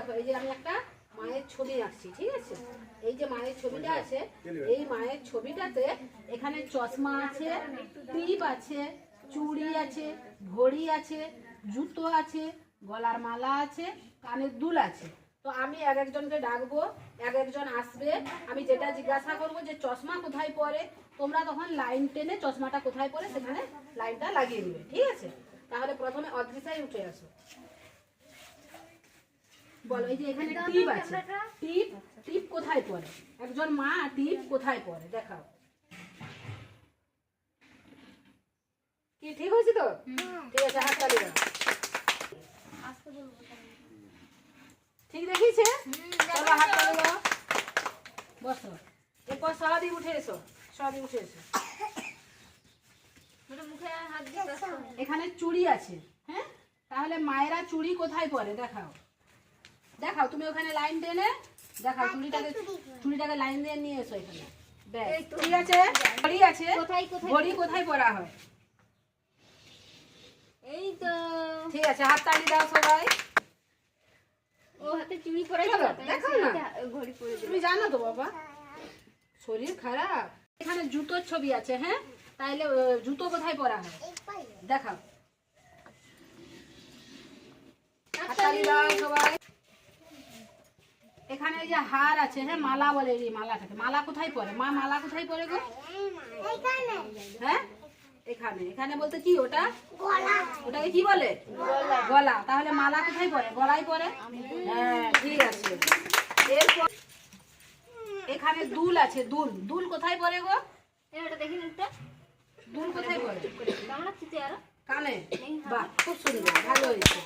দেখো এই যে আমি একটা মায়ের ছবি আঁকছি, ঠিক আছে? এই যে মায়ের ছবিটা আছে, এই মায়ের ছবিটাতে এখানে চশমা আছে, টিপ আছে, চুড়ি আছে, ঘড়ি আছে, জুতো আছে, গলার মালা আছে, কানের দুল আছে। তো আমি এক একজনকে ডাকবো, এক একজন আসবে, আমি যেটা জিজ্ঞাসা করবো যে চশমা কোথায় পরে, তোমরা তখন লাইন টেনে চশমাটা কোথায় পরে সেখানে লাইনটা লাগিয়ে দিবে, ঠিক আছে? তাহলে প্রথমে অদৃশাই উঠে আসো, বলো। এই যে এখানে টিপ আছে, টিপ টিপ কোথায় পরে? একজন মা টিপ কোথায় পরে দেখাও। কি ঠিক হয়েছে তো? ঠিক আছে, হাত তালি দাও। ঠিক দেখিছে? চলো হাত তালি দাও, বসো। এরপর সরাদি উঠে এসো, সরাদি উঠে এসো। এখানে চুড়ি আছে, হ্যাঁ? তাহলে মায়েরা চুড়ি কোথায় পরে দেখাও। দেখাও, তুমি ওখানে লাইন টেনে দেখাও, চুড়িটাকে লাইন দিয়ে নিয়ে এসো এখানে। ব্যাস, ঠিক আছে। ঘড়ি আছে, ঘড়ি কোথায় পরা হয়? এই তো ঠিক আছে, হাত তালি দাও সবাই। ও হাতে চুড়ি পরে দেখো না, ঘড়ি পরে তুমি জানো তো বাবা, শরীর খারাপ। এখানে জুতোর ছবি আছে, হ্যাঁ? তাইলে জুতো কোথায় পরা হয় দেখাও। হাত তালি দাও সবাই। এখানে এই যে হার আছে, হ্যাঁ, মালা বলে এই মালাটাকে। মালা কোথায় পরে? মা মালা কোথায় পরে গো? হ্যাঁ, এখানে। এখানে বলতে কি ওটা? ওটাকে কি বলে? গলা। তাহলে মালা কোথায় পরে? গলায় পরে। হ্যাঁ, ঠিক আছে। এরপর এখানে দুল আছে, দুল। দুল কোথায় পরে গো? এটা দেখি একটা দুল কোথায় পরে? কেমন লাগছে আরো কানে। বাহ, খুব সুন্দর, ভালো হয়েছে।